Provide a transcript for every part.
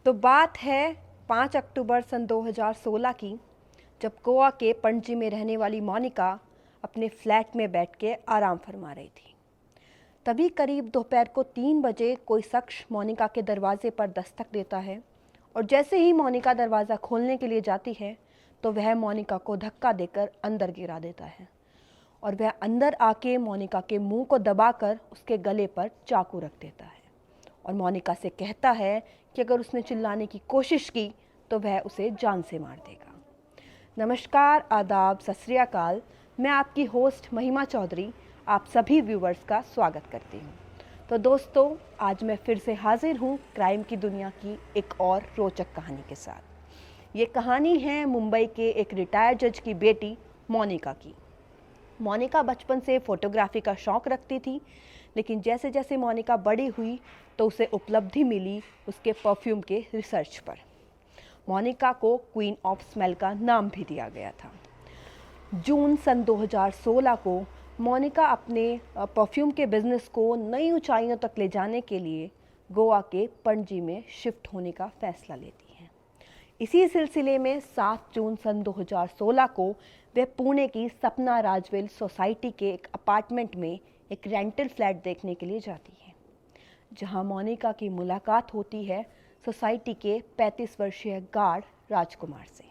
तो बात है 5 अक्टूबर सन 2016 की, जब गोवा के पणजी में रहने वाली मोनिका अपने फ्लैट में बैठ के आराम फरमा रही थी। तभी करीब दोपहर को 3 बजे कोई शख्स मोनिका के दरवाजे पर दस्तक देता है और जैसे ही मोनिका दरवाज़ा खोलने के लिए जाती है तो वह मोनिका को धक्का देकर अंदर गिरा देता है और वह अंदर आके मोनिका के मुंह को दबाकर उसके गले पर चाकू रख देता है और मोनिका से कहता है कि अगर उसने चिल्लाने की कोशिश की तो वह उसे जान से मार देगा। नमस्कार, आदाब, सत श्री अकाल। मैं आपकी होस्ट महिमा चौधरी आप सभी व्यूवर्स का स्वागत करती हूँ। तो दोस्तों, आज मैं फिर से हाजिर हूँ क्राइम की दुनिया की एक और रोचक कहानी के साथ। ये कहानी है मुंबई के एक रिटायर्ड जज की बेटी मोनिका की। मोनिका बचपन से फ़ोटोग्राफी का शौक़ रखती थी, लेकिन जैसे जैसे मोनिका बड़ी हुई तो उसे उपलब्धि मिली उसके परफ्यूम के रिसर्च पर। मोनिका को क्वीन ऑफ स्मेल का नाम भी दिया गया था। जून सन 2016 को मोनिका अपने परफ्यूम के बिज़नेस को नई ऊंचाइयों तक ले जाने के लिए गोवा के पणजी में शिफ्ट होने का फ़ैसला लेती है। इसी सिलसिले में 7 जून सन 2016 को वे पुणे की सपना राजवेल सोसाइटी के एक अपार्टमेंट में एक रेंटल फ्लैट देखने के लिए जाती है, जहां मोनिका की मुलाकात होती है सोसाइटी के 35 वर्षीय गार्ड राजकुमार से।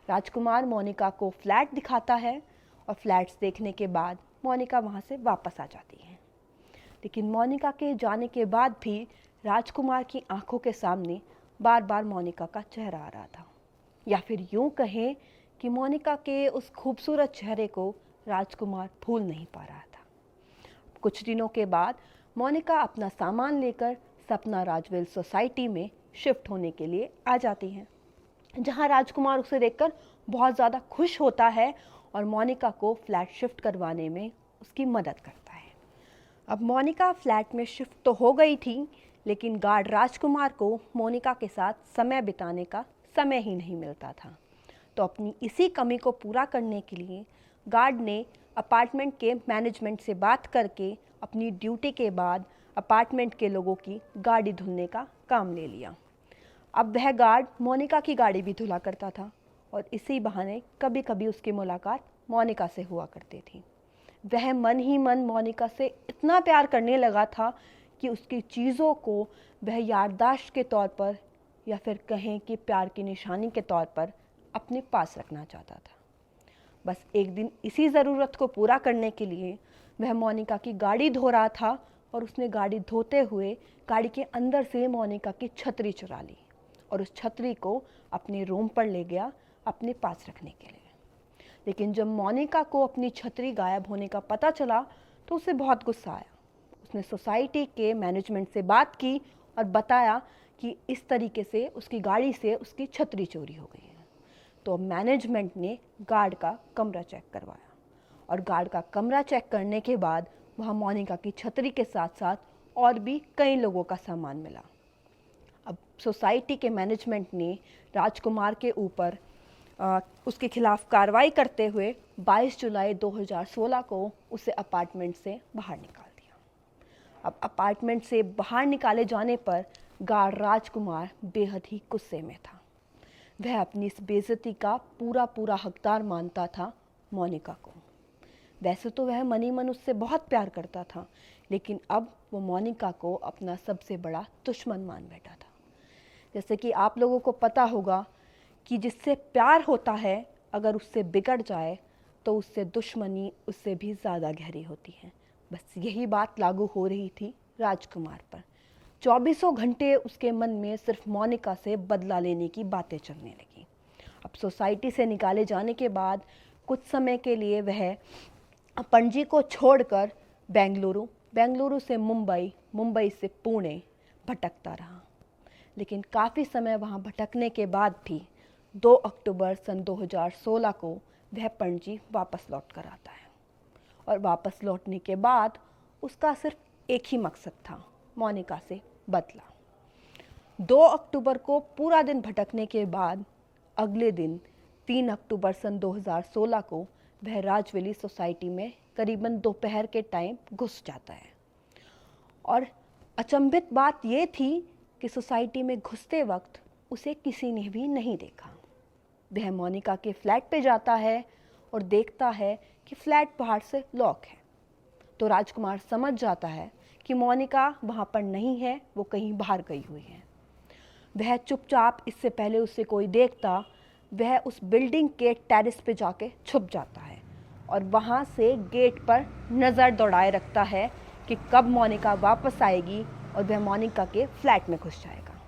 राजकुमार मोनिका को फ्लैट दिखाता है और फ्लैट्स देखने के बाद मोनिका वहां से वापस आ जाती है। लेकिन मोनिका के जाने के बाद भी राजकुमार की आंखों के सामने बार बार मोनिका का चेहरा आ रहा था, या फिर यूं कहें कि मोनिका के उस खूबसूरत चेहरे को राजकुमार भूल नहीं पा रहा था। कुछ दिनों के बाद मोनिका अपना सामान लेकर सपना राजवेल सोसाइटी में शिफ्ट होने के लिए आ जाती है, जहां राजकुमार उसे देखकर बहुत ज़्यादा खुश होता है और मोनिका को फ्लैट शिफ्ट करवाने में उसकी मदद करता है। अब मोनिका फ्लैट में शिफ्ट तो हो गई थी, लेकिन गार्ड राजकुमार को मोनिका के साथ समय बिताने का समय ही नहीं मिलता था। तो अपनी इसी कमी को पूरा करने के लिए गार्ड ने अपार्टमेंट के मैनेजमेंट से बात करके अपनी ड्यूटी के बाद अपार्टमेंट के लोगों की गाड़ी धुलने का काम ले लिया। अब वह गार्ड मोनिका की गाड़ी भी धुला करता था और इसी बहाने कभी कभी उसकी मुलाकात मोनिका से हुआ करती थी। वह मन ही मन मोनिका से इतना प्यार करने लगा था कि उसकी चीज़ों को वह याददाश्त के तौर पर या फिर कहें कि प्यार की निशानी के तौर पर अपने पास रखना चाहता था। बस एक दिन इसी ज़रूरत को पूरा करने के लिए वह मोनिका की गाड़ी धो रहा था और उसने गाड़ी धोते हुए गाड़ी के अंदर से मोनिका की छतरी चुरा ली और उस छतरी को अपने रूम पर ले गया अपने पास रखने के लिए। लेकिन जब मोनिका को अपनी छतरी गायब होने का पता चला तो उसे बहुत गुस्सा आया। उसने सोसाइटी के मैनेजमेंट से बात की और बताया कि इस तरीके से उसकी गाड़ी से उसकी छतरी चोरी हो गई है। तो मैनेजमेंट ने गार्ड का कमरा चेक करवाया और गार्ड का कमरा चेक करने के बाद वहाँ मोनिका की छतरी के साथ साथ और भी कई लोगों का सामान मिला। अब सोसाइटी के मैनेजमेंट ने राजकुमार के ऊपर उसके खिलाफ कार्रवाई करते हुए 22 जुलाई 2016 को उसे अपार्टमेंट से बाहर निकाल दिया। अब अपार्टमेंट से बाहर निकाले जाने पर गार्ड राजकुमार बेहद ही गुस्से में था। वह अपनी इस बेइज्जती का पूरा हकदार मानता था मोनिका को। वैसे तो वह मनी मन उससे बहुत प्यार करता था, लेकिन अब वो मोनिका को अपना सबसे बड़ा दुश्मन मान बैठा था। जैसे कि आप लोगों को पता होगा कि जिससे प्यार होता है अगर उससे बिगड़ जाए तो उससे दुश्मनी उससे भी ज़्यादा गहरी होती है। बस यही बात लागू हो रही थी राजकुमार पर। 24 घंटे उसके मन में सिर्फ मोनिका से बदला लेने की बातें चलने लगी। अब सोसाइटी से निकाले जाने के बाद कुछ समय के लिए वह पणजी को छोड़कर बेंगलुरु से मुंबई से पुणे भटकता रहा। लेकिन काफ़ी समय वहाँ भटकने के बाद भी 2 अक्टूबर सन 2016 को वह पणजी वापस लौट कर आता है और वापस लौटने के बाद उसका सिर्फ एक ही मकसद था, मोनिका से बदला। 2 अक्टूबर को पूरा दिन भटकने के बाद अगले दिन 3 अक्टूबर सन 2016 को वह राजवेली सोसाइटी में करीबन दोपहर के टाइम घुस जाता है। और अचंभित बात ये थी कि सोसाइटी में घुसते वक्त उसे किसी ने भी नहीं देखा। वह मोनिका के फ्लैट पे जाता है और देखता है कि फ्लैट बाहर से लॉक है। तो राजकुमार समझ जाता है कि मोनिका वहाँ पर नहीं है, वो कहीं बाहर गई हुई है। वह चुपचाप, इससे पहले उसे कोई देखता, वह उस बिल्डिंग के टेरेस पे जाके छुप जाता है और वहाँ से गेट पर नज़र दौड़ाए रखता है कि कब मोनिका वापस आएगी और वह मोनिका के फ्लैट में घुस जाएगा।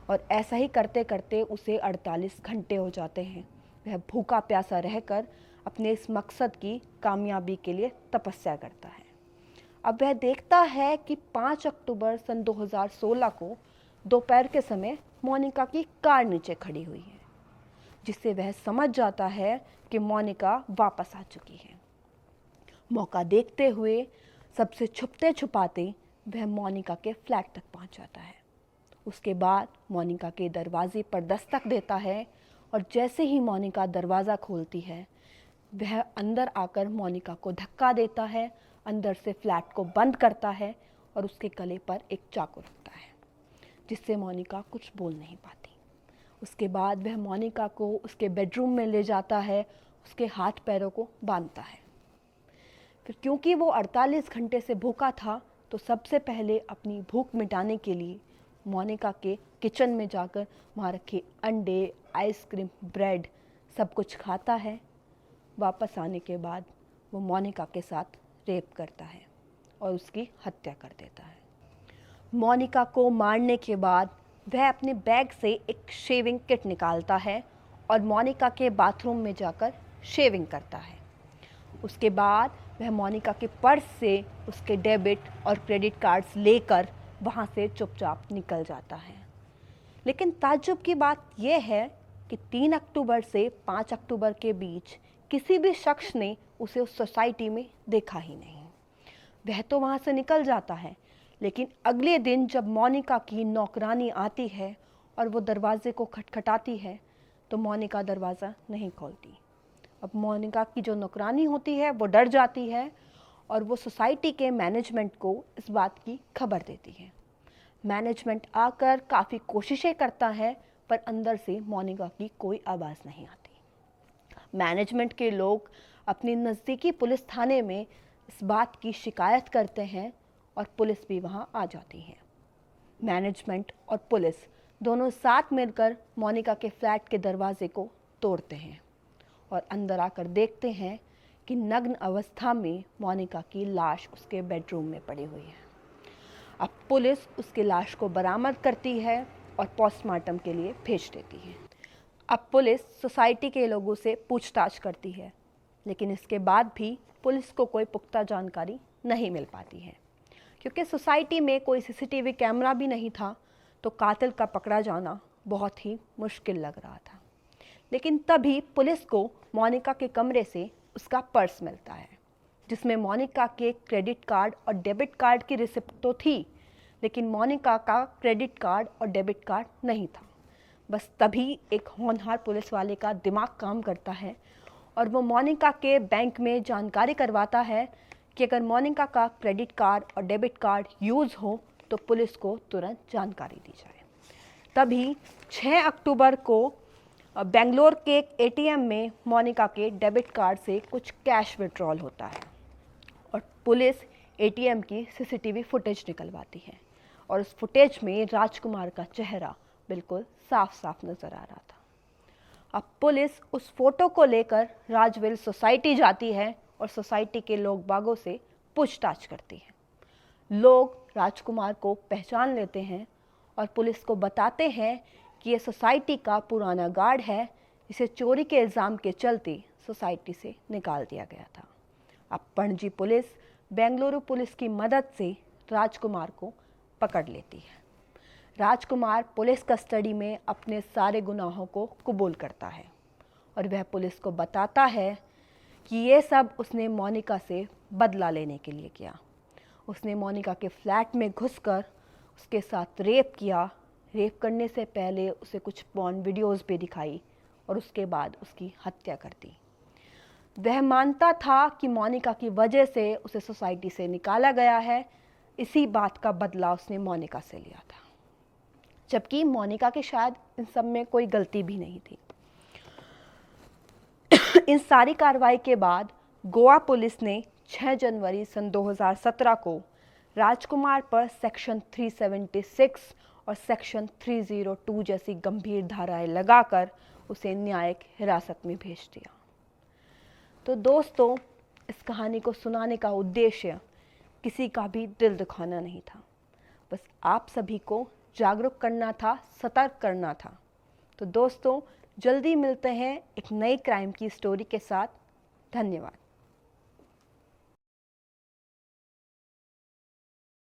और ऐसा ही करते करते उसे 48 घंटे हो जाते हैं। वह भूखा प्यासा रहकर अपने इस मकसद की कामयाबी के लिए तपस्या करता है। अब वह देखता है कि 5 अक्टूबर सन 2016 को दोपहर के समय मोनिका की कार नीचे खड़ी हुई है, जिससे वह समझ जाता है कि मोनिका वापस आ चुकी है। मौका देखते हुए सबसे छुपते छुपाते वह मोनिका के फ्लैट तक पहुंच जाता है। उसके बाद मोनिका के दरवाजे पर दस्तक देता है और जैसे ही मोनिका दरवाज़ा खोलती है, वह अंदर आकर मोनिका को धक्का देता है, अंदर से फ्लैट को बंद करता है और उसके गले पर एक चाकू रखता है, जिससे मोनिका कुछ बोल नहीं पाती। उसके बाद वह मोनिका को उसके बेडरूम में ले जाता है, उसके हाथ पैरों को बांधता है। फिर क्योंकि वो 48 घंटे से भूखा था, तो सबसे पहले अपनी भूख मिटाने के लिए मोनिका के किचन में जाकर वहाँ रखे अंडे, आइसक्रीम, ब्रेड सब कुछ खाता है। वापस आने के बाद वो मोनिका के साथ रेप करता है और उसकी हत्या कर देता है। मोनिका को मारने के बाद वह अपने बैग से एक शेविंग किट निकालता है और मोनिका के बाथरूम में जाकर शेविंग करता है। उसके बाद वह मोनिका के पर्स से उसके डेबिट और क्रेडिट कार्ड्स लेकर वहाँ से चुपचाप निकल जाता है। लेकिन ताज्जुब की बात यह है कि 3 अक्टूबर से 5 अक्टूबर के बीच किसी भी शख्स ने उसे उस सोसाइटी में देखा ही नहीं। वह तो वहाँ से निकल जाता है, लेकिन अगले दिन जब मोनिका की नौकरानी आती है और वो दरवाजे को खटखटाती है, तो मोनिका दरवाज़ा नहीं खोलती। अब मोनिका की जो नौकरानी होती है वो डर जाती है और वो सोसाइटी के मैनेजमेंट को इस बात की खबर देती है। मैनेजमेंट आकर काफ़ी कोशिशें करता है, पर अंदर से मोनिका की कोई आवाज़ नहीं आती। मैनेजमेंट के लोग अपने नज़दीकी पुलिस थाने में इस बात की शिकायत करते हैं और पुलिस भी वहाँ आ जाती है। मैनेजमेंट और पुलिस दोनों साथ मिलकर मोनिका के फ्लैट के दरवाजे को तोड़ते हैं और अंदर आकर देखते हैं कि नग्न अवस्था में मोनिका की लाश उसके बेडरूम में पड़ी हुई है। अब पुलिस उसकी लाश को बरामद करती है और पोस्टमार्टम के लिए भेज देती है। अब पुलिस सोसाइटी के लोगों से पूछताछ करती है, लेकिन इसके बाद भी पुलिस को कोई पुख्ता जानकारी नहीं मिल पाती है, क्योंकि सोसाइटी में कोई सीसीटीवी कैमरा भी नहीं था, तो कातिल का पकड़ा जाना बहुत ही मुश्किल लग रहा था। लेकिन तभी पुलिस को मोनिका के कमरे से उसका पर्स मिलता है, जिसमें मोनिका के क्रेडिट कार्ड और डेबिट कार्ड की रिसिप्ट तो थी, लेकिन मोनिका का क्रेडिट कार्ड और डेबिट कार्ड नहीं था। बस तभी एक होनहार पुलिस वाले का दिमाग काम करता है और वो मोनिका के बैंक में जानकारी करवाता है कि अगर मोनिका का क्रेडिट कार्ड और डेबिट कार्ड यूज़ हो तो पुलिस को तुरंत जानकारी दी जाए। तभी 6 अक्टूबर को बेंगलोर के एक एटीएम में मोनिका के डेबिट कार्ड से कुछ कैश विड्रॉल होता है और पुलिस एटीएम की सीसीटीवी फुटेज निकलवाती है और उस फुटेज में राजकुमार का चेहरा बिल्कुल साफ साफ नज़र आ रहा था। अब पुलिस उस फोटो को लेकर राजविल सोसाइटी जाती है और सोसाइटी के लोग बागों से पूछताछ करती है। लोग राजकुमार को पहचान लेते हैं और पुलिस को बताते हैं कि ये सोसाइटी का पुराना गार्ड है, इसे चोरी के इल्ज़ाम के चलते सोसाइटी से निकाल दिया गया था। अब पणजी पुलिस बेंगलुरु पुलिस की मदद से राजकुमार को पकड़ लेती है। राजकुमार पुलिस कस्टडी में अपने सारे गुनाहों को कबूल करता है और वह पुलिस को बताता है कि ये सब उसने मोनिका से बदला लेने के लिए किया। उसने मोनिका के फ्लैट में घुसकर उसके साथ रेप किया। रेप करने से पहले उसे कुछ पॉर्न वीडियोस भी दिखाई और उसके बाद उसकी हत्या कर दी। वह मानता था कि मोनिका की वजह से उसे सोसाइटी से निकाला गया है, इसी बात का बदला उसने मोनिका से लिया था। जबकि मोनिका के शायद इन सब में कोई गलती भी नहीं थी। इन सारी कार्रवाई के बाद गोवा पुलिस ने 6 जनवरी सन 2017 को राजकुमार पर सेक्शन 376 और सेक्शन 302 जैसी गंभीर धाराएं लगाकर उसे न्यायिक हिरासत में भेज दिया। तो दोस्तों, इस कहानी को सुनाने का उद्देश्य किसी का भी दिल दुखाना नहीं था, बस आप सभी को जागरूक करना था, सतर्क करना था। तो दोस्तों, जल्दी मिलते हैं एक नई क्राइम की स्टोरी के साथ। धन्यवाद।